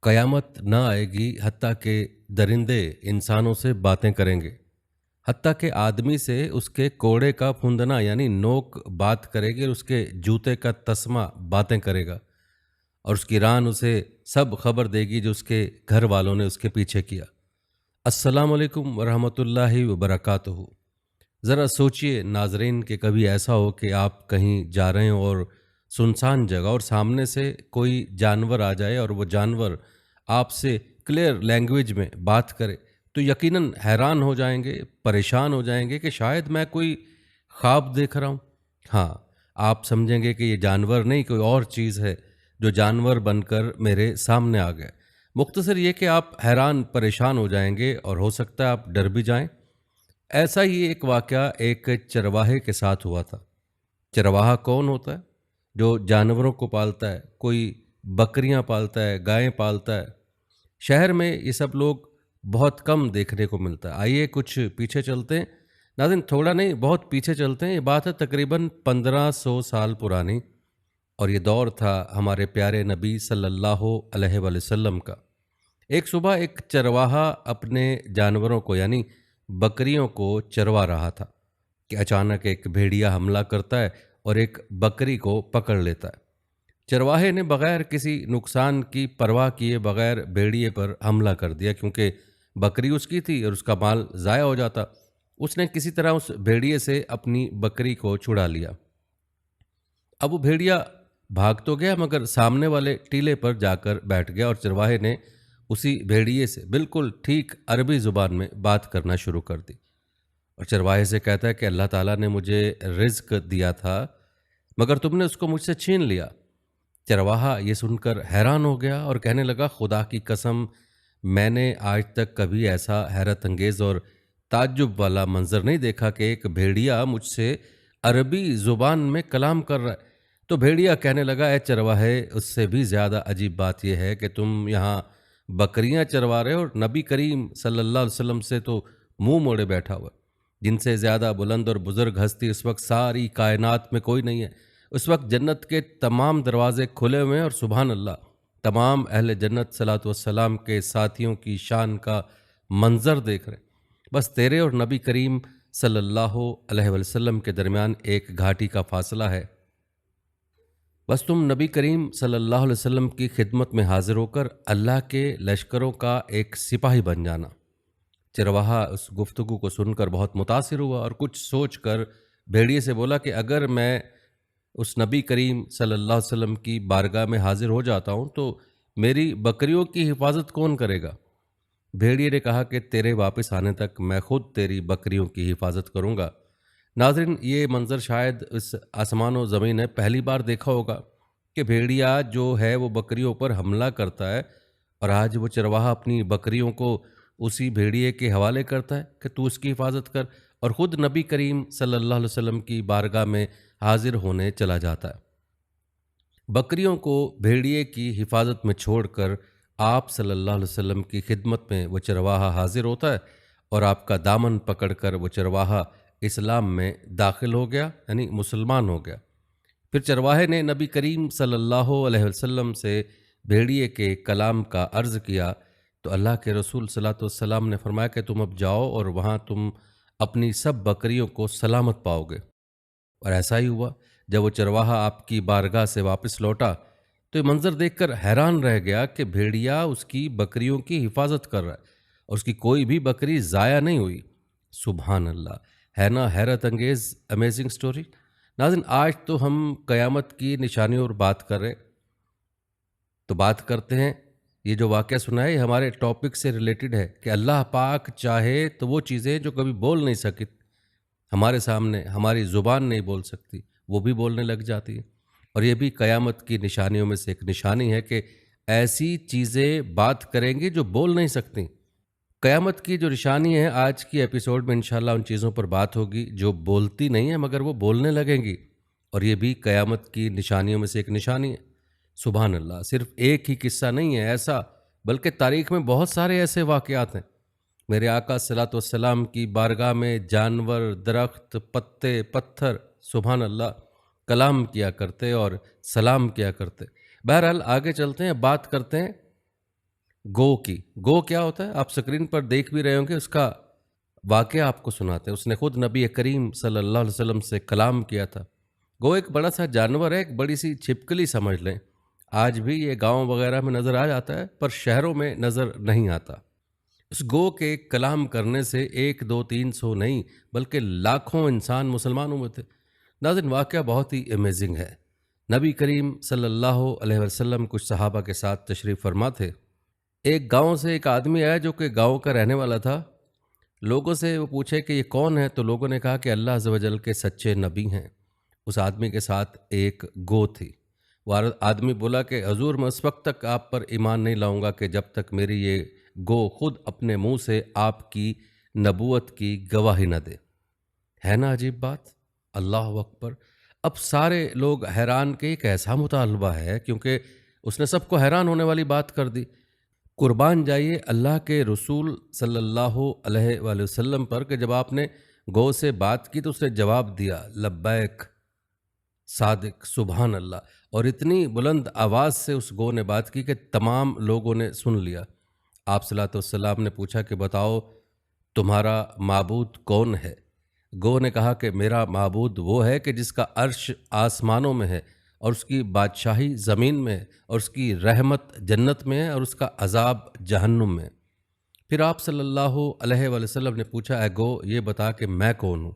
قیامت نہ آئے گی حتیٰ کہ درندے انسانوں سے باتیں کریں گے، حتیٰ کہ آدمی سے اس کے کوڑے کا پھندنا یعنی نوک بات کرے گی اور اس کے جوتے کا تسمہ باتیں کرے گا، اور اس کی ران اسے سب خبر دے گی جو اس کے گھر والوں نے اس کے پیچھے کیا۔ السلام علیکم ورحمۃ اللہ وبرکاتہ۔ ذرا سوچئے ناظرین کہ کبھی ایسا ہو کہ آپ کہیں جا رہے ہوں اور سنسان جگہ اور سامنے سے کوئی جانور آ جائے اور وہ جانور آپ سے کلیئر لینگویج میں بات کرے تو یقیناً حیران ہو جائیں گے، پریشان ہو جائیں گے کہ شاید میں کوئی خواب دیکھ رہا ہوں۔ ہاں، آپ سمجھیں گے کہ یہ جانور نہیں کوئی اور چیز ہے جو جانور بن کر میرے سامنے آ گیا۔ مختصر یہ کہ آپ حیران پریشان ہو جائیں گے اور ہو سکتا ہے آپ ڈر بھی جائیں۔ ایسا ہی ایک واقعہ ایک چرواہے کے ساتھ ہوا تھا۔ چرواہا کون ہوتا ہے؟ جو جانوروں کو پالتا ہے، کوئی بکریاں پالتا ہے، گائیں پالتا ہے۔ شہر میں یہ سب لوگ بہت کم دیکھنے کو ملتا ہے۔ آئیے کچھ پیچھے چلتے ہیں، ناظرین تھوڑا نہیں بہت پیچھے چلتے ہیں۔ یہ بات ہے تقریباً 1500 سال پرانی، اور یہ دور تھا ہمارے پیارے نبی صلی اللہ علیہ وآلہ وسلم کا۔ ایک صبح ایک چرواہا اپنے جانوروں کو یعنی بکریوں کو چروا رہا تھا کہ اچانک ایک بھیڑیا حملہ کرتا ہے اور ایک بکری کو پکڑ لیتا ہے۔ چرواہے نے بغیر کسی نقصان کی پرواہ کیے بغیر بھیڑیے پر حملہ کر دیا، کیونکہ بکری اس کی تھی اور اس کا مال ضائع ہو جاتا۔ اس نے کسی طرح اس بھیڑیے سے اپنی بکری کو چھڑا لیا۔ اب وہ بھیڑیا بھاگ تو گیا مگر سامنے والے ٹیلے پر جا کر بیٹھ گیا، اور چرواہے نے اسی بھیڑیے سے بالکل ٹھیک عربی زبان میں بات کرنا شروع کر دی، اور چرواہے سے کہتا ہے کہ اللہ تعالیٰ نے مجھے رزق دیا تھا مگر تم نے اس کو مجھ سے چھین لیا۔ چرواہا یہ سن کر حیران ہو گیا اور کہنے لگا، خدا کی قسم میں نے آج تک کبھی ایسا حیرت انگیز اور تعجب والا منظر نہیں دیکھا کہ ایک بھیڑیا مجھ سے عربی زبان میں کلام کر رہا ہے۔ تو بھیڑیا کہنے لگا، اے چرواہے، اس سے بھی زیادہ عجیب بات یہ ہے کہ تم یہاں بکریاں چروا رہے ہو اور نبی کریم صلی اللہ علیہ وسلم سے تو منہ موڑے بیٹھا ہوا، جن سے زیادہ بلند اور بزرگ ہستی اس وقت ساری کائنات میں کوئی نہیں ہے۔ اس وقت جنت کے تمام دروازے کھلے ہوئے ہیں، اور سبحان اللہ تمام اہل جنت صلاۃ والسلام کے ساتھیوں کی شان کا منظر دیکھ رہے ہیں۔ بس تیرے اور نبی کریم صلی اللہ علیہ وسلم کے درمیان ایک گھاٹی کا فاصلہ ہے۔ بس تم نبی کریم صلی اللہ علیہ وسلم کی خدمت میں حاضر ہو کر اللہ کے لشکروں کا ایک سپاہی بن جانا۔ چرواہا اس گفتگو کو سن کر بہت متاثر ہوا اور کچھ سوچ کر بھیڑیے سے بولا کہ اگر میں اس نبی کریم صلی اللہ علیہ وسلم کی بارگاہ میں حاضر ہو جاتا ہوں تو میری بکریوں کی حفاظت کون کرے گا؟ بھیڑیے نے کہا کہ تیرے واپس آنے تک میں خود تیری بکریوں کی حفاظت کروں گا۔ ناظرین یہ منظر شاید اس آسمان و زمین نے پہلی بار دیکھا ہوگا کہ بھیڑیا جو ہے وہ بکریوں پر حملہ کرتا ہے، اور آج وہ چرواہا اپنی بکریوں کو اسی بھیڑیے کے حوالے کرتا ہے کہ تو اس کی حفاظت کر، اور خود نبی کریم صلی اللہ علیہ وسلم کی بارگاہ میں حاضر ہونے چلا جاتا ہے۔ بکریوں کو بھیڑیے کی حفاظت میں چھوڑ کر آپ صلی اللہ علیہ وسلم کی خدمت میں وہ چرواہا حاضر ہوتا ہے، اور آپ کا دامن پکڑ کر وہ چرواہا اسلام میں داخل ہو گیا، یعنی مسلمان ہو گیا۔ پھر چرواہے نے نبی کریم صلی اللہ علیہ وسلم سے بھیڑیے کے کلام کا عرض کیا، تو اللہ کے رسول صلی اللہ علیہ وسلم نے فرمایا کہ تم اب جاؤ اور وہاں تم اپنی سب بکریوں کو سلامت پاؤ گے۔ اور ایسا ہی ہوا۔ جب وہ چرواہا آپ کی بارگاہ سے واپس لوٹا تو یہ منظر دیکھ کر حیران رہ گیا کہ بھیڑیا اس کی بکریوں کی حفاظت کر رہا ہے اور اس کی کوئی بھی بکری ضائع نہیں ہوئی۔ سبحان اللہ، ہے نا حیرت انگیز امیزنگ سٹوری؟ ناظرین آج تو ہم قیامت کی نشانیوں پر بات کر رہے ہیں، تو بات کرتے ہیں، یہ جو واقعہ سنا ہے یہ ہمارے ٹاپک سے ریلیٹڈ ہے کہ اللہ پاک چاہے تو وہ چیزیں جو کبھی بول نہیں سکی ہمارے سامنے، ہماری زبان نہیں بول سکتی، وہ بھی بولنے لگ جاتی ہے۔ اور یہ بھی قیامت کی نشانیوں میں سے ایک نشانی ہے کہ ایسی چیزیں بات کریں گی جو بول نہیں سکتی۔ قیامت کی جو نشانی ہے آج کی ایپیسوڈ میں انشاءاللہ ان چیزوں پر بات ہوگی جو بولتی نہیں ہیں مگر وہ بولنے لگیں گی، اور یہ بھی قیامت کی نشانیوں میں سے ایک نشانی ہے۔ سبحان اللہ، صرف ایک ہی قصہ نہیں ہے ایسا، بلکہ تاریخ میں بہت سارے ایسے واقعات ہیں۔ میرے آقا صلاۃ والسلام کی بارگاہ میں جانور، درخت، پتے، پتھر سبحان اللہ کلام کیا کرتے اور سلام کیا کرتے۔ بہرحال آگے چلتے ہیں، بات کرتے ہیں گو کی۔ گو کیا ہوتا ہے آپ سکرین پر دیکھ بھی رہے ہوں گے، اس کا واقعہ آپ کو سناتے ہیں۔ اس نے خود نبی کریم صلی اللہ علیہ وسلم سے کلام کیا تھا۔ گو ایک بڑا سا جانور ہے، ایک بڑی سی چھپکلی سمجھ لیں۔ آج بھی یہ گاؤں وغیرہ میں نظر آ جاتا ہے، پر شہروں میں نظر نہیں آتا۔ اس گو کے کلام کرنے سے 1 2 3 100 نہیں بلکہ لاکھوں انسان مسلمان ہوئے تھے۔ ناظرین، واقعہ بہت ہی امیزنگ ہے۔ نبی کریم صلی اللہ علیہ وسلم کچھ صحابہ کے ساتھ تشریف فرما تھے۔ ایک گاؤں سے ایک آدمی آیا جو کہ گاؤں کا رہنے والا تھا۔ لوگوں سے وہ پوچھے کہ یہ کون ہے، تو لوگوں نے کہا کہ اللہ عز و جل کے سچے نبی ہیں۔ اس آدمی کے ساتھ ایک گو تھی۔ وہ آدمی بولا کہ حضور، میں اس وقت تک آپ پر ایمان نہیں لاؤں گا کہ جب تک میری یہ گو خود اپنے منہ سے آپ کی نبوت کی گواہی نہ دے۔ ہے نا عجیب بات؟ اللہ اکبر۔ اب سارے لوگ حیران کہ ایک ایسا مطالبہ ہے، کیونکہ اس نے سب کو حیران ہونے والی بات کر دی۔ قربان جائیے اللہ کے رسول صلی اللہ علیہ وآلہ وسلم پر کہ جب آپ نے گو سے بات کی تو اس نے جواب دیا لبیک صادق سبحان اللہ، اور اتنی بلند آواز سے اس گو نے بات کی کہ تمام لوگوں نے سن لیا۔ آپ صلی اللہ علیہ وسلم نے پوچھا کہ بتاؤ تمہارا معبود کون ہے؟ گو نے کہا کہ میرا معبود وہ ہے کہ جس کا عرش آسمانوں میں ہے اور اس کی بادشاہی زمین میں ہے اور اس کی رحمت جنت میں ہے اور اس کا عذاب جہنم میں ہے۔ پھر آپ صلی اللہ علیہ وآلہ وسلم نے پوچھا اے گو یہ بتا کہ میں کون ہوں؟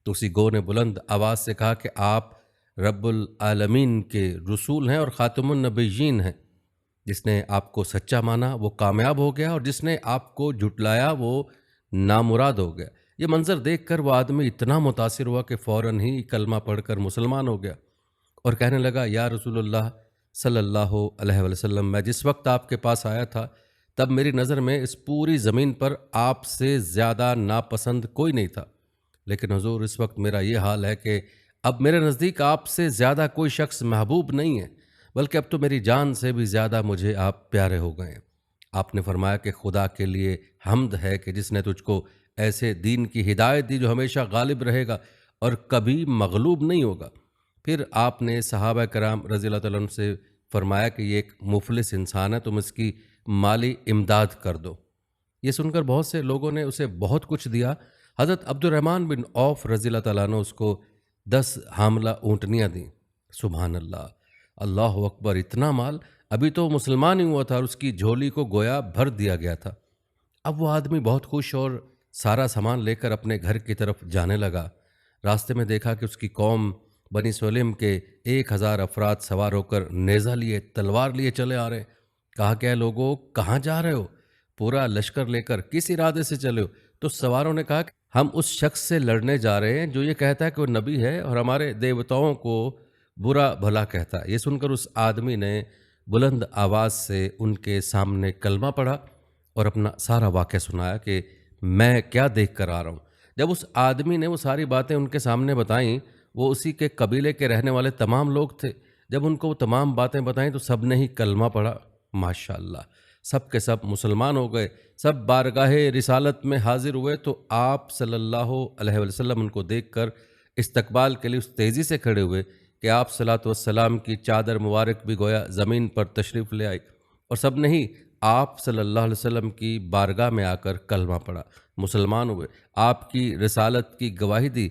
تو اسی گو نے بلند آواز سے کہا کہ آپ رب العالمین کے رسول ہیں اور خاتم النبیین ہیں۔ جس نے آپ کو سچا مانا وہ کامیاب ہو گیا، اور جس نے آپ کو جھٹلایا وہ نامراد ہو گیا۔ یہ منظر دیکھ کر وہ آدمی اتنا متاثر ہوا کہ فوراً ہی کلمہ پڑھ کر مسلمان ہو گیا اور کہنے لگا یا رسول اللہ صلی اللہ علیہ وسلم، میں جس وقت آپ کے پاس آیا تھا تب میری نظر میں اس پوری زمین پر آپ سے زیادہ ناپسند کوئی نہیں تھا، لیکن حضور اس وقت میرا یہ حال ہے کہ اب میرے نزدیک آپ سے زیادہ کوئی شخص محبوب نہیں ہے، بلکہ اب تو میری جان سے بھی زیادہ مجھے آپ پیارے ہو گئے ہیں۔ آپ نے فرمایا کہ خدا کے لیے حمد ہے کہ جس نے تجھ کو ایسے دین کی ہدایت دی جو ہمیشہ غالب رہے گا اور کبھی مغلوب نہیں ہوگا۔ پھر آپ نے صحابہ کرام رضی اللہ تعالیٰ عنہ سے فرمایا کہ یہ ایک مفلس انسان ہے، تم اس کی مالی امداد کر دو۔ یہ سن کر بہت سے لوگوں نے اسے بہت کچھ دیا۔ حضرت عبد الرحمن بن عوف رضی اللہ تعالیٰ عنہ اس کو 10 حاملہ اونٹنیاں دیں۔ سبحان اللہ، اللہ اکبر، اتنا مال! ابھی تو مسلمان ہی ہوا تھا اور اس کی جھولی کو گویا بھر دیا گیا تھا۔ اب وہ آدمی بہت خوش اور سارا سامان لے کر اپنے گھر کی طرف جانے لگا۔ راستے میں دیکھا کہ اس کی قوم بنی سلیم کے 1000 افراد سوار ہو کر نیزہ لیے تلوار لیے چلے آ رہے ہیں۔ کہا کہ اے لوگو کہاں جا رہے ہو؟ پورا لشکر لے کر کس ارادے سے چلے ہو؟ تو سواروں نے کہا کہ ہم اس شخص سے لڑنے جا رہے ہیں جو یہ کہتا ہے کہ وہ نبی ہے اور ہمارے دیوتاؤں کو برا بھلا کہتا ہے۔ یہ سن کر اس آدمی نے بلند آواز سے ان کے سامنے کلمہ پڑھا اور اپنا سارا واقعہ سنایا کہ میں کیا دیکھ کر آ رہا ہوں۔ جب اس آدمی نے وہ ساری باتیں ان کے سامنے بتائیں، وہ اسی کے قبیلے کے رہنے والے تمام لوگ تھے۔ جب ان کو وہ تمام باتیں بتائیں تو سب نے ہی کلمہ پڑھا۔ ماشاءاللہ، سب کے سب مسلمان ہو گئے، سب بارگاہ رسالت میں حاضر ہوئے۔ تو آپ صلی اللہ علیہ وسلم ان کو دیکھ کر استقبال کے لیے اس تیزی سے کھڑے ہوئے کہ آپ صلاۃ والسلام کی چادر مبارک بھی گویا زمین پر تشریف لے آئی، اور سب نے ہی آپ صلی اللہ علیہ وسلم کی بارگاہ میں آ کر کلمہ پڑھا، مسلمان ہوئے، آپ کی رسالت کی گواہی دی۔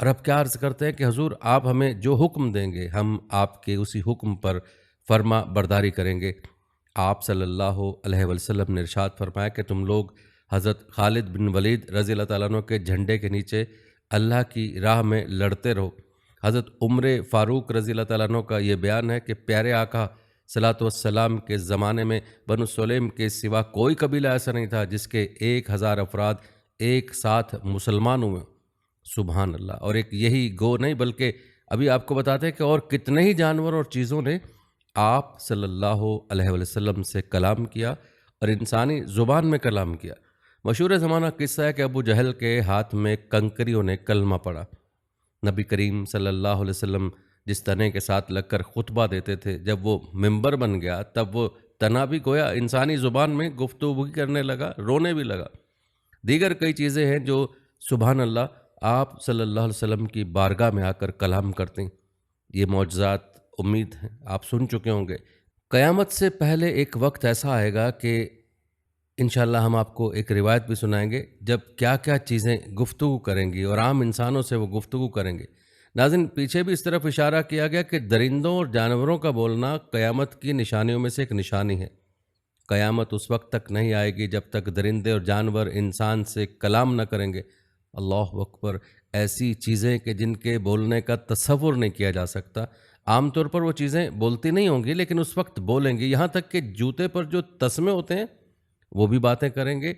اور اب کیا عرض کرتے ہیں کہ حضور آپ ہمیں جو حکم دیں گے ہم آپ کے اسی حکم پر فرما برداری کریں گے۔ آپ صلی اللہ علیہ وسلم نے ارشاد فرمایا کہ تم لوگ حضرت خالد بن ولید رضی اللہ تعالیٰ عنہ کے جھنڈے کے نیچے اللہ کی راہ میں لڑتے رہو۔ حضرت عمر فاروق رضی اللہ تعالیٰ عنہ کا یہ بیان ہے کہ پیارے آقا صلاۃ والسلام کے زمانے میں بنو سلیم کے سوا کوئی قبیلہ ایسا نہیں تھا جس کے 1000 افراد ایک ساتھ مسلمان ہوئے۔ سبحان اللہ! اور ایک یہی گو نہیں بلکہ ابھی آپ کو بتاتے ہیں کہ اور کتنے ہی جانور اور چیزوں نے آپ صلی اللہ علیہ وسلم سے کلام کیا اور انسانی زبان میں کلام کیا۔ مشہور زمانہ قصہ ہے کہ ابو جہل کے ہاتھ میں کنکریوں نے کلمہ پڑھا۔ نبی کریم صلی اللہ علیہ وسلم جس تنے کے ساتھ لگ کر خطبہ دیتے تھے، جب وہ ممبر بن گیا تب وہ تنا بھی گویا انسانی زبان میں گفتگو کرنے لگا، رونے بھی لگا۔ دیگر کئی چیزیں ہیں جو سبحان اللہ آپ صلی اللہ علیہ وسلم کی بارگاہ میں آ کر کلام کرتے ہیں۔ یہ معجزات امید ہیں آپ سن چکے ہوں گے۔ قیامت سے پہلے ایک وقت ایسا آئے گا کہ انشاءاللہ ہم آپ کو ایک روایت بھی سنائیں گے جب کیا کیا چیزیں گفتگو کریں گی اور عام انسانوں سے وہ گفتگو کریں گے۔ ناظرین، پیچھے بھی اس طرف اشارہ کیا گیا کہ درندوں اور جانوروں کا بولنا قیامت کی نشانیوں میں سے ایک نشانی ہے۔ قیامت اس وقت تک نہیں آئے گی جب تک درندے اور جانور انسان سے کلام نہ کریں گے۔ اللہ اکبر! ایسی چیزیں کہ جن کے بولنے کا تصور نہیں کیا جا سکتا۔ عام طور پر وہ چیزیں بولتی نہیں ہوں گی لیکن اس وقت بولیں گی، یہاں تک کہ جوتے پر جو تسمے ہوتے ہیں وہ بھی باتیں کریں گے۔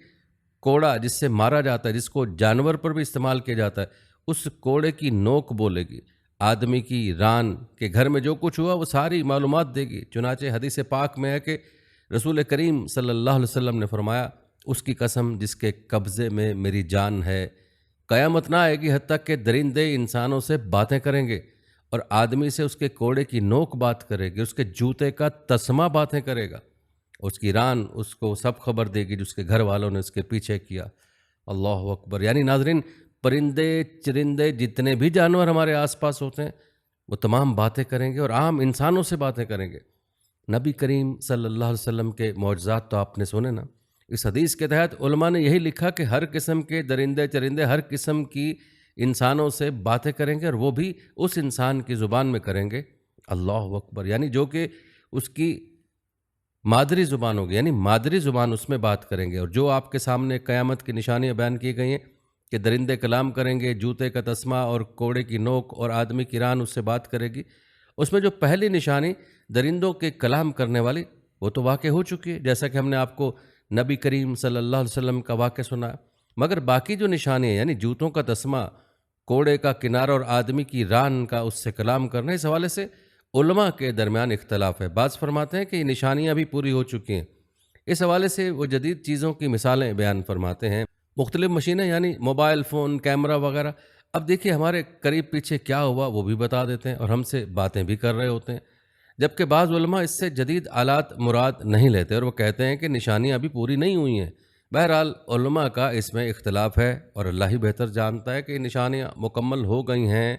کوڑا جس سے مارا جاتا ہے، جس کو جانور پر بھی استعمال کیا جاتا ہے، اس کوڑے کی نوک بولے گی۔ آدمی کی ران کے گھر میں جو کچھ ہوا وہ ساری معلومات دے گی۔ چنانچہ حدیث پاک میں ہے کہ رسول کریم صلی اللہ علیہ وسلم نے فرمایا، اس کی قسم جس کے قبضے میں میری جان ہے، قیامت نہ آئے گی حتیٰ کہ درندے انسانوں سے باتیں کریں گے اور آدمی سے اس کے کوڑے کی نوک بات کرے گی، اس کے جوتے کا تسمہ باتیں کرے گا، اس کی ران اس کو سب خبر دے گی جس کے گھر والوں نے اس کے پیچھے کیا۔ اللہ اکبر! یعنی ناظرین، پرندے چرندے جتنے بھی جانور ہمارے آس پاس ہوتے ہیں وہ تمام باتیں کریں گے اور عام انسانوں سے باتیں کریں گے۔ نبی کریم صلی اللہ علیہ وسلم کے معجزات تو آپ نے سنے نا۔ اس حدیث کے تحت علماء نے یہی لکھا کہ ہر قسم کے درندے چرندے ہر قسم کی انسانوں سے باتیں کریں گے اور وہ بھی اس انسان کی زبان میں کریں گے۔ اللہ اکبر! یعنی جو کہ اس کی مادری زبان ہوگی، یعنی مادری زبان اس میں بات کریں گے۔ اور جو آپ کے سامنے قیامت کی نشانیاں بیان کی گئی ہیں کہ درندے کلام کریں گے، جوتے کا تسمہ اور کوڑے کی نوک اور آدمی کی ران اس سے بات کرے گی، اس میں جو پہلی نشانی درندوں کے کلام کرنے والی وہ تو واقع ہو چکی ہے، جیسا کہ ہم نے آپ کو نبی کریم صلی اللہ علیہ وسلم کا واقعہ سنا ہے۔ مگر باقی جو نشانیاں یعنی جوتوں کا تسمہ، کوڑے کا کنارہ اور آدمی کی ران کا اس سے کلام کرنا، اس حوالے سے علماء کے درمیان اختلاف ہے۔ بعض فرماتے ہیں کہ یہ نشانیاں بھی پوری ہو چکی ہیں۔ اس حوالے سے وہ جدید چیزوں کی مثالیں بیان فرماتے ہیں، مختلف مشینیں یعنی موبائل فون، کیمرہ وغیرہ۔ اب دیکھیے ہمارے قریب پیچھے کیا ہوا وہ بھی بتا دیتے ہیں اور ہم سے باتیں بھی کر رہے ہوتے ہیں، جبکہ بعض علماء اس سے جدید آلات مراد نہیں لیتے اور وہ کہتے ہیں کہ نشانیاں ابھی پوری نہیں ہوئی ہیں۔ بہرحال علماء کا اس میں اختلاف ہے اور اللہ ہی بہتر جانتا ہے کہ یہ نشانیاں مکمل ہو گئی ہیں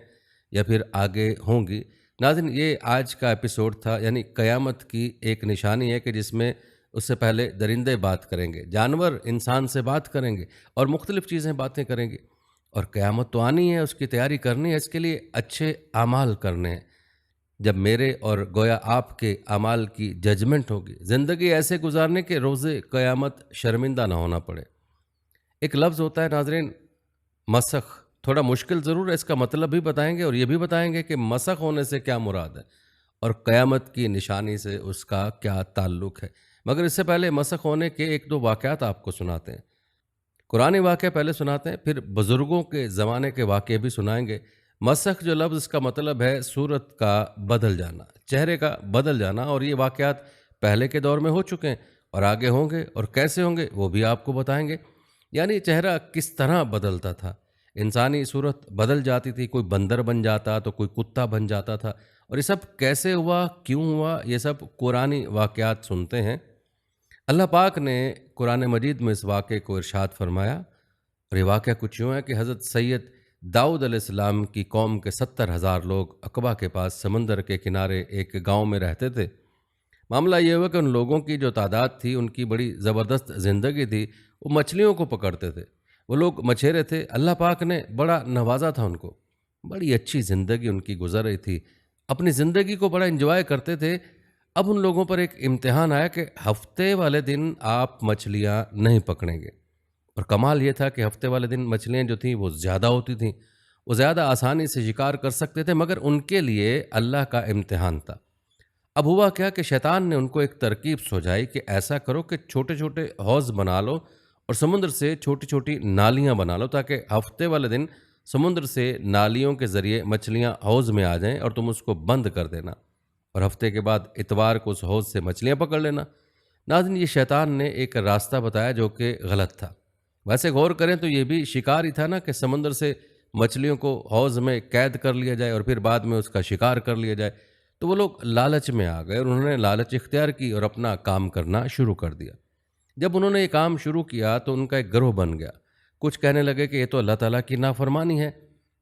یا پھر آگے ہوں گی۔ ناظرین، یہ آج کا ایپیسوڈ تھا، یعنی قیامت کی ایک نشانی ہے کہ جس میں اس سے پہلے درندے بات کریں گے، جانور انسان سے بات کریں گے اور مختلف چیزیں باتیں کریں گے، اور قیامت تو آنی ہے، اس کی تیاری کرنی ہے، اس کے لیے اچھے اعمال کرنے ہیں۔ جب میرے اور گویا آپ کے اعمال کی ججمنٹ ہوگی، زندگی ایسے گزارنے کہ روز قیامت شرمندہ نہ ہونا پڑے۔ ایک لفظ ہوتا ہے ناظرین، مسخ، تھوڑا مشکل ضرور ہے، اس کا مطلب بھی بتائیں گے اور یہ بھی بتائیں گے کہ مسخ ہونے سے کیا مراد ہے اور قیامت کی نشانی سے اس کا کیا تعلق ہے۔ مگر اس سے پہلے مسخ ہونے کے ایک دو واقعات آپ کو سناتے ہیں۔ قرآنی واقعہ پہلے سناتے ہیں، پھر بزرگوں کے زمانے کے واقعے بھی سنائیں گے۔ مسخ جو لفظ، اس کا مطلب ہے صورت کا بدل جانا، چہرے کا بدل جانا، اور یہ واقعات پہلے کے دور میں ہو چکے ہیں اور آگے ہوں گے، اور کیسے ہوں گے وہ بھی آپ کو بتائیں گے۔ یعنی چہرہ کس طرح بدلتا تھا، انسانی صورت بدل جاتی تھی، کوئی بندر بن جاتا تو کوئی کتا بن جاتا تھا، اور یہ سب کیسے ہوا، کیوں ہوا، یہ سب قرآنی واقعات سنتے ہیں۔ اللہ پاک نے قرآن مجید میں اس واقعے کو ارشاد فرمایا، اور یہ واقعہ کچھ یوں ہے کہ حضرت سید داؤد علیہ السلام کی قوم کے 70,000 لوگ عقبہ کے پاس سمندر کے کنارے ایک گاؤں میں رہتے تھے۔ معاملہ یہ ہوا کہ ان لوگوں کی جو تعداد تھی، ان کی بڑی زبردست زندگی تھی، وہ مچھلیوں کو پکڑتے تھے، وہ لوگ مچھیرے تھے۔ اللہ پاک نے بڑا نوازا تھا ان کو، بڑی اچھی زندگی ان کی گزر رہی تھی، اپنی زندگی کو بڑا انجوائے کرتے تھے۔ اب ان لوگوں پر ایک امتحان آیا کہ ہفتے والے دن آپ مچھلیاں نہیں پکڑیں گے، اور کمال یہ تھا کہ ہفتے والے دن مچھلیاں جو تھیں وہ زیادہ ہوتی تھیں، وہ زیادہ آسانی سے شکار کر سکتے تھے، مگر ان کے لیے اللہ کا امتحان تھا۔ اب ہوا کیا کہ شیطان نے ان کو ایک ترکیب سوچائی کہ ایسا کرو کہ چھوٹے چھوٹے حوض بنا لو اور سمندر سے چھوٹی چھوٹی نالیاں بنا لو، تاکہ ہفتے والے دن سمندر سے نالیوں کے ذریعے مچھلیاں حوض میں آ جائیں اور تم اس کو بند کر دینا، اور ہفتے کے بعد اتوار کو اس حوض سے مچھلیاں پکڑ لینا۔ ناظرین، یہ شیطان نے ایک راستہ بتایا جو کہ غلط تھا۔ ویسے غور کریں تو یہ بھی شکار ہی تھا نا، کہ سمندر سے مچھلیوں کو حوض میں قید کر لیا جائے اور پھر بعد میں اس کا شکار کر لیا جائے۔ تو وہ لوگ لالچ میں آ گئے اور انہوں نے لالچ اختیار کی اور اپنا کام کرنا شروع کر دیا۔ جب انہوں نے یہ کام شروع کیا تو ان کا ایک گروہ بن گیا۔ کچھ کہنے لگے کہ یہ تو اللہ تعالیٰ کی نافرمانی ہے،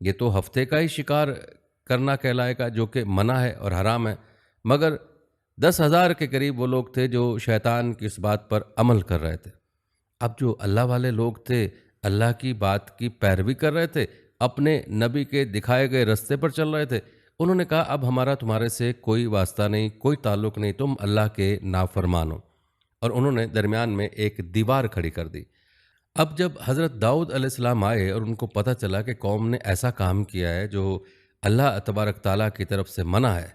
یہ تو ہفتے کا ہی شکار کرنا کہلائے گا جو کہ منع ہے اور حرام ہے۔ مگر 10,000 کے قریب وہ لوگ تھے جو شیطان کی اس بات پر عمل کر رہے تھے۔ اب جو اللہ والے لوگ تھے، اللہ کی بات کی پیروی کر رہے تھے، اپنے نبی کے دکھائے گئے رستے پر چل رہے تھے، انہوں نے کہا اب ہمارا تمہارے سے کوئی واسطہ نہیں، کوئی تعلق نہیں، تم اللہ کے نافرمان ہو، اور انہوں نے درمیان میں ایک دیوار کھڑی کر دی۔ اب جب حضرت داؤد علیہ السلام آئے اور ان کو پتہ چلا کہ قوم نے ایسا کام کیا ہے جو اللہ تبارک تعالیٰ کی طرف سے منع ہے،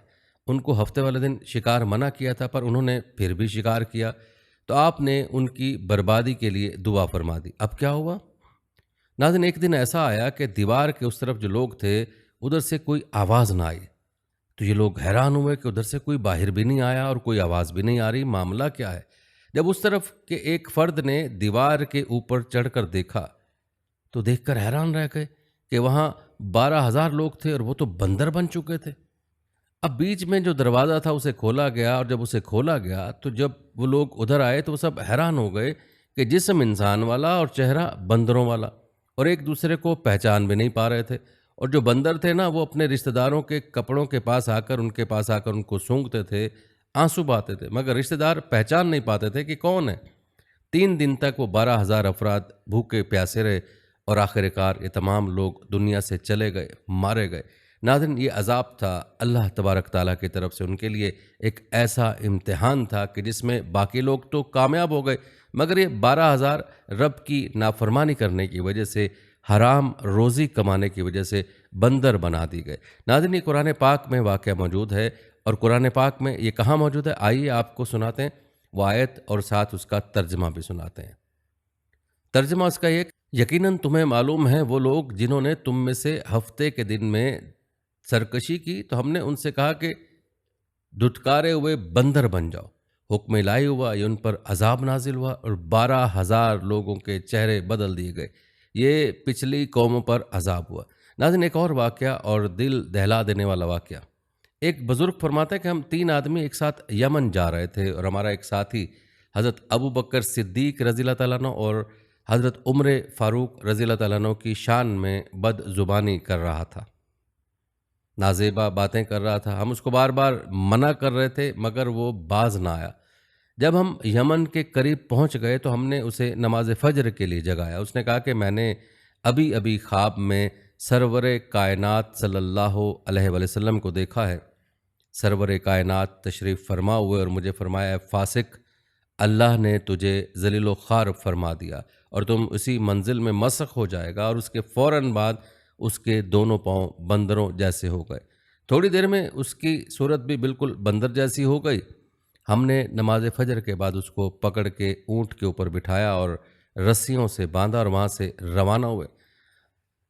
ان کو ہفتے والے دن شکار منع کیا تھا پر انہوں نے پھر بھی شکار کیا، تو آپ نے ان کی بربادی کے لیے دعا فرما دی۔ اب کیا ہوا؟ ناظرین، ایک دن ایسا آیا کہ دیوار کے اس طرف جو لوگ تھے ادھر سے کوئی آواز نہ آئی، تو یہ لوگ حیران ہوئے کہ ادھر سے کوئی باہر بھی نہیں آیا اور کوئی آواز بھی نہیں آ رہی، معاملہ کیا ہے؟ جب اس طرف کے ایک فرد نے دیوار کے اوپر چڑھ کر دیکھا تو دیکھ کر حیران رہ گئے کہ وہاں 12,000 لوگ تھے اور وہ تو بندر بن چکے تھے۔ اب بیچ میں جو دروازہ تھا اسے کھولا گیا، اور جب اسے کھولا گیا تو جب وہ لوگ ادھر آئے تو وہ سب حیران ہو گئے کہ جسم انسان والا اور چہرہ بندروں والا، اور ایک دوسرے کو پہچان بھی نہیں پا رہے تھے، اور جو بندر تھے نا وہ اپنے رشتہ داروں کے کپڑوں کے پاس آ کر ان کو سونگھتے تھے، آنسو بہاتے تھے، مگر رشتہ دار پہچان نہیں پاتے تھے کہ کون ہے۔ 3 دن تک وہ 12,000 افراد بھوکے پیاسے رہے، اور آخر کار یہ تمام لوگ دنیا سے چلے گئے، مارے گئے۔ ناظرین، یہ عذاب تھا اللہ تبارک تعالیٰ کی طرف سے ان کے لیے، ایک ایسا امتحان تھا کہ جس میں باقی لوگ تو کامیاب ہو گئے، مگر یہ 12,000 رب کی نافرمانی کرنے کی وجہ سے، حرام روزی کمانے کی وجہ سے بندر بنا دی گئے۔ ناظرین، یہ قرآن پاک میں واقعہ موجود ہے، اور قرآن پاک میں یہ کہاں موجود ہے؟ آئیے آپ کو سناتے ہیں وہ آیت، اور ساتھ اس کا ترجمہ بھی سناتے ہیں۔ ترجمہ اس کا یہ: یقیناً تمہیں معلوم ہے وہ لوگ جنہوں نے تم میں سے ہفتے کے دن میں سرکشی کی تو ہم نے ان سے کہا کہ دھتکارے ہوئے بندر بن جاؤ۔ حکم الہی ہوا، یہ ان پر عذاب نازل ہوا، اور 12,000 لوگوں کے چہرے بدل دیے گئے۔ یہ پچھلی قوموں پر عذاب ہوا۔ ناظرین، ایک اور واقعہ اور دل دہلا دینے والا واقعہ۔ ایک بزرگ فرماتا ہے کہ ہم 3 آدمی ایک ساتھ یمن جا رہے تھے، اور ہمارا ایک ساتھی حضرت ابو بکر صدیق رضی اللہ تعالیٰ عنہ اور حضرت عمر فاروق رضی اللہ تعالیٰ عنہ کی شان میں بد زبانی کر رہا تھا، نازیبا باتیں کر رہا تھا۔ ہم اس کو بار بار منع کر رہے تھے مگر وہ باز نہ آیا۔ جب ہم یمن کے قریب پہنچ گئے تو ہم نے اسے نماز فجر کے لیے جگایا۔ اس نے کہا کہ میں نے ابھی خواب میں سرور کائنات صلی اللہ علیہ وآلہ وسلم کو دیکھا ہے۔ سرور کائنات تشریف فرما ہوئے اور مجھے فرمایا، اے فاسق، اللہ نے تجھے ذلیل و خوار فرما دیا اور تم اسی منزل میں مسخ ہو جائے گا، اور اس کے فوراً بعد اس کے دونوں پاؤں بندروں جیسے ہو گئے۔ تھوڑی دیر میں اس کی صورت بھی بالکل بندر جیسی ہو گئی۔ ہم نے نماز فجر کے بعد اس کو پکڑ کے اونٹ کے اوپر بٹھایا اور رسیوں سے باندھا، اور وہاں سے روانہ ہوئے۔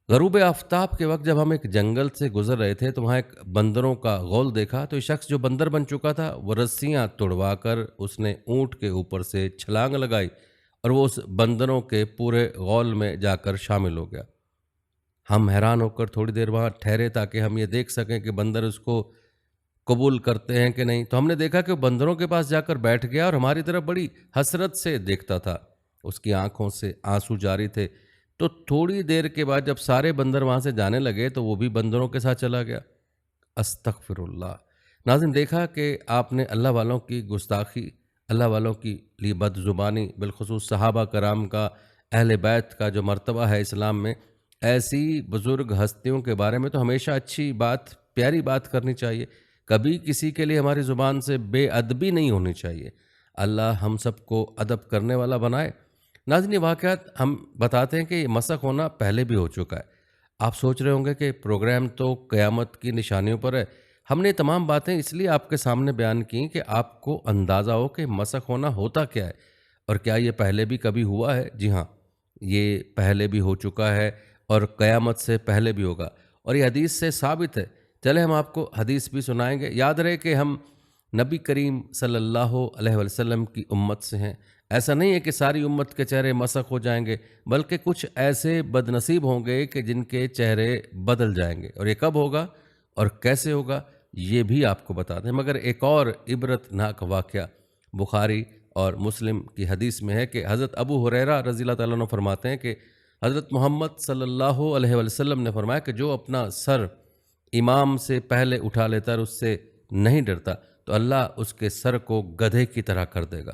غروب آفتاب کے وقت جب ہم ایک جنگل سے گزر رہے تھے تو وہاں ایک بندروں کا غول دیکھا، تو یہ شخص جو بندر بن چکا تھا وہ رسیاں توڑوا کر اس نے اونٹ کے اوپر سے چھلانگ لگائی، اور وہ اس بندروں کے پورے غول میں جا کر شامل ہو گیا۔ ہم حیران ہو کر تھوڑی دیر وہاں ٹھہرے تاکہ ہم یہ دیکھ سکیں کہ بندر اس کو قبول کرتے ہیں کہ نہیں، تو ہم نے دیکھا کہ وہ بندروں کے پاس جا کر بیٹھ گیا اور ہماری طرف بڑی حسرت سے دیکھتا تھا، اس کی آنکھوں سے آنسو جاری تھے۔ تو تھوڑی دیر کے بعد جب سارے بندر وہاں سے جانے لگے تو وہ بھی بندروں کے ساتھ چلا گیا۔ استغفر اللہ۔ ناظرین، دیکھا کہ آپ نے اللہ والوں کی گستاخی، اللہ والوں کی لیے بد زبانی، بالخصوص صحابہ کرام کا، اہل بیت کا جو مرتبہ ہے اسلام میں، ایسی بزرگ ہستیوں کے بارے میں تو ہمیشہ اچھی بات، پیاری بات کرنی چاہیے، کبھی کسی کے لیے ہماری زبان سے بے ادبی نہیں ہونی چاہیے۔ اللہ ہم سب کو ادب کرنے والا بنائے۔ ناظرین، واقعات ہم بتاتے ہیں کہ یہ مسخ ہونا پہلے بھی ہو چکا ہے۔ آپ سوچ رہے ہوں گے کہ پروگرام تو قیامت کی نشانیوں پر ہے۔ ہم نے تمام باتیں اس لیے آپ کے سامنے بیان کی کہ آپ کو اندازہ ہو کہ مسخ ہونا ہوتا کیا ہے، اور کیا یہ پہلے بھی کبھی ہوا ہے؟ جی ہاں، یہ پہلے بھی ہو چکا ہے اور قیامت سے پہلے بھی ہوگا، اور یہ حدیث سے ثابت ہے۔ چلے ہم آپ کو حدیث بھی سنائیں گے۔ یاد رہے کہ ہم نبی کریم صلی اللہ علیہ وسلم کی امت سے ہیں۔ ایسا نہیں ہے کہ ساری امت کے چہرے مسخ ہو جائیں گے، بلکہ کچھ ایسے بد نصیب ہوں گے کہ جن کے چہرے بدل جائیں گے، اور یہ کب ہوگا اور کیسے ہوگا یہ بھی آپ کو بتا دیں۔ مگر ایک اور عبرت ناک واقعہ بخاری اور مسلم کی حدیث میں ہے کہ حضرت ابو ہریرہ رضی اللہ تعالیٰ عنہ فرماتے ہیں کہ حضرت محمد صلی اللہ علیہ وسلم نے فرمایا کہ جو اپنا سر امام سے پہلے اٹھا لیتا اور اس سے نہیں ڈرتا تو اللہ اس کے سر کو گدھے کی طرح کر دے گا۔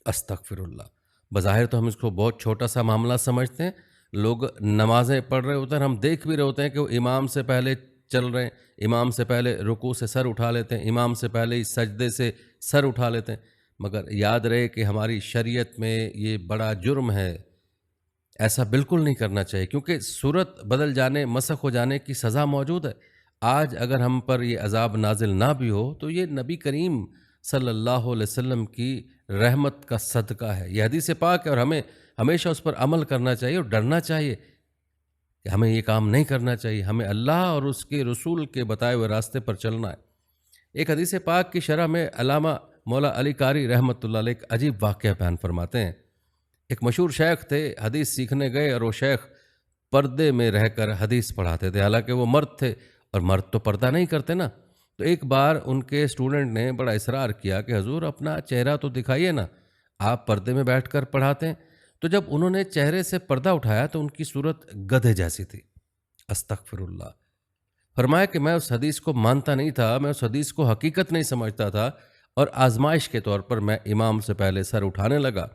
استغفر اللہ۔ بظاہر تو ہم اس کو بہت چھوٹا سا معاملہ سمجھتے ہیں، لوگ نمازیں پڑھ رہے ہوتے ہیں، ہم دیکھ بھی رہے ہوتے ہیں کہ وہ امام سے پہلے چل رہے ہیں، امام سے پہلے رکوع سے سر اٹھا لیتے ہیں، امام سے پہلے ہی سجدے سے سر اٹھا لیتے ہیں، مگر یاد رہے کہ ہماری شریعت میں یہ بڑا جرم ہے، ایسا بالکل نہیں کرنا چاہیے، کیونکہ صورت بدل جانے، مسخ ہو جانے کی سزا موجود ہے۔ آج اگر ہم پر یہ عذاب نازل نہ بھی ہو تو یہ نبی کریم صلی اللہ علیہ وسلم کی رحمت کا صدقہ ہے، یہ حدیث پاک ہے، اور ہمیں ہمیشہ اس پر عمل کرنا چاہیے اور ڈرنا چاہیے کہ ہمیں یہ کام نہیں کرنا چاہیے، ہمیں اللہ اور اس کے رسول کے بتائے ہوئے راستے پر چلنا ہے۔ ایک حدیث پاک کی شرح میں علامہ مولا علی قاری رحمۃ اللہ علیہ ایک عجیب واقعہ بیان فرماتے ہیں۔ ایک مشہور شیخ تھے، حدیث سیکھنے گئے اور وہ شیخ پردے میں رہ کر حدیث پڑھاتے تھے، حالانکہ وہ مرد تھے اور مرد تو پردہ نہیں کرتے نا۔ تو ایک بار ان کے اسٹوڈنٹ نے بڑا اصرار کیا کہ حضور اپنا چہرہ تو دکھائیے نا، آپ پردے میں بیٹھ کر پڑھاتے ہیں۔ تو جب انہوں نے چہرے سے پردہ اٹھایا تو ان کی صورت گدھے جیسی تھی۔ استغفر اللہ۔ فرمایا کہ میں اس حدیث کو مانتا نہیں تھا، میں اس حدیث کو حقیقت نہیں سمجھتا تھا، اور آزمائش کے طور پر میں امام سے پہلے سر اٹھانے لگا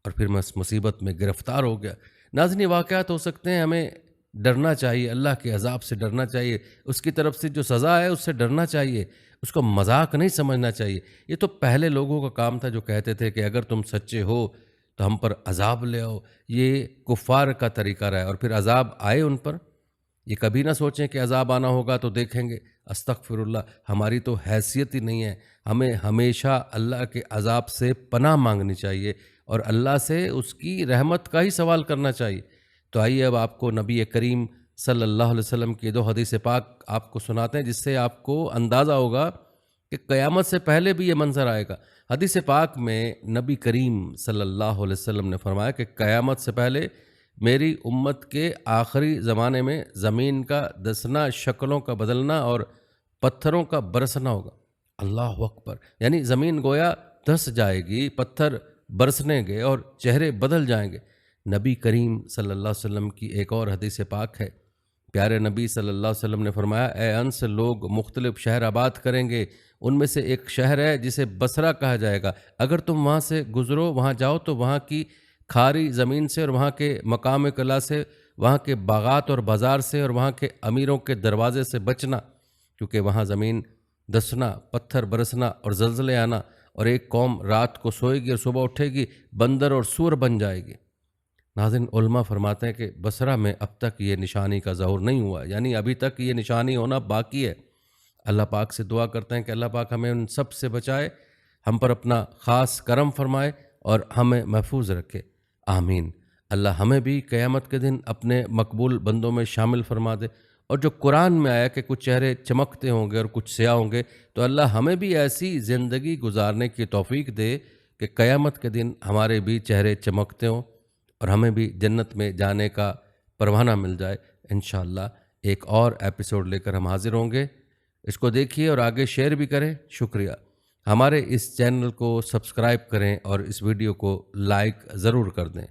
اور پھر میں اس مصیبت میں گرفتار ہو گیا۔ ناظرین، واقعات ہو سکتے ہیں، ہمیں ڈرنا چاہیے، اللہ کے عذاب سے ڈرنا چاہیے، اس کی طرف سے جو سزا ہے اس سے ڈرنا چاہیے، اس کو مذاق نہیں سمجھنا چاہیے۔ یہ تو پہلے لوگوں کا کام تھا جو کہتے تھے کہ اگر تم سچے ہو تو ہم پر عذاب لے آؤ، یہ کفار کا طریقہ رہا ہے، اور پھر عذاب آئے ان پر۔ یہ کبھی نہ سوچیں کہ عذاب آنا ہوگا تو دیکھیں گے۔ استغفر اللہ، ہماری تو حیثیت ہی نہیں ہے، ہمیں ہمیشہ اللہ کے عذاب سے پناہ مانگنی چاہیے اور اللہ سے اس کی رحمت کا ہی سوال کرنا چاہیے۔ تو آئیے اب آپ کو نبی کریم صلی اللہ علیہ وسلم کی دو حدیث پاک آپ کو سناتے ہیں، جس سے آپ کو اندازہ ہوگا کہ قیامت سے پہلے بھی یہ منظر آئے گا۔ حدیث پاک میں نبی کریم صلی اللہ علیہ وسلم نے فرمایا کہ قیامت سے پہلے میری امت کے آخری زمانے میں زمین کا دسنا، شکلوں کا بدلنا اور پتھروں کا برسنا ہوگا۔ اللہ اکبر! یعنی زمین گویا دس جائے گی، پتھر برسنے گے اور چہرے بدل جائیں گے۔ نبی کریم صلی اللہ علیہ وسلم کی ایک اور حدیث پاک ہے، پیارے نبی صلی اللہ علیہ وسلم نے فرمایا، اے انس، لوگ مختلف شہر آباد کریں گے، ان میں سے ایک شہر ہے جسے بصرہ کہا جائے گا، اگر تم وہاں سے گزرو، وہاں جاؤ تو وہاں کی کھاری زمین سے اور وہاں کے مقام کلا سے، وہاں کے باغات اور بازار سے اور وہاں کے امیروں کے دروازے سے بچنا، کیونکہ وہاں زمین دسنا، پتھر برسنا اور زلزلے آنا، اور ایک قوم رات کو سوئے گی اور صبح اٹھے گی، بندر اور سور بن جائے گی۔ ناظرین، علماء فرماتے ہیں کہ بصرہ میں اب تک یہ نشانی کا ظہور نہیں ہوا، یعنی ابھی تک یہ نشانی ہونا باقی ہے۔ اللہ پاک سے دعا کرتے ہیں کہ اللہ پاک ہمیں ان سب سے بچائے، ہم پر اپنا خاص کرم فرمائے اور ہمیں محفوظ رکھے، آمین۔ اللہ ہمیں بھی قیامت کے دن اپنے مقبول بندوں میں شامل فرما دے، اور جو قرآن میں آیا کہ کچھ چہرے چمکتے ہوں گے اور کچھ سیاہ ہوں گے، تو اللہ ہمیں بھی ایسی زندگی گزارنے کی توفیق دے کہ قیامت کے دن ہمارے بھی چہرے چمکتے ہوں اور ہمیں بھی جنت میں جانے کا پروانہ مل جائے۔ انشاءاللہ ایک اور ایپیسوڈ لے کر ہم حاضر ہوں گے، اس کو دیکھیے اور آگے شیئر بھی کریں۔ شکریہ۔ ہمارے اس چینل کو سبسکرائب کریں اور اس ویڈیو کو لائک ضرور کر دیں۔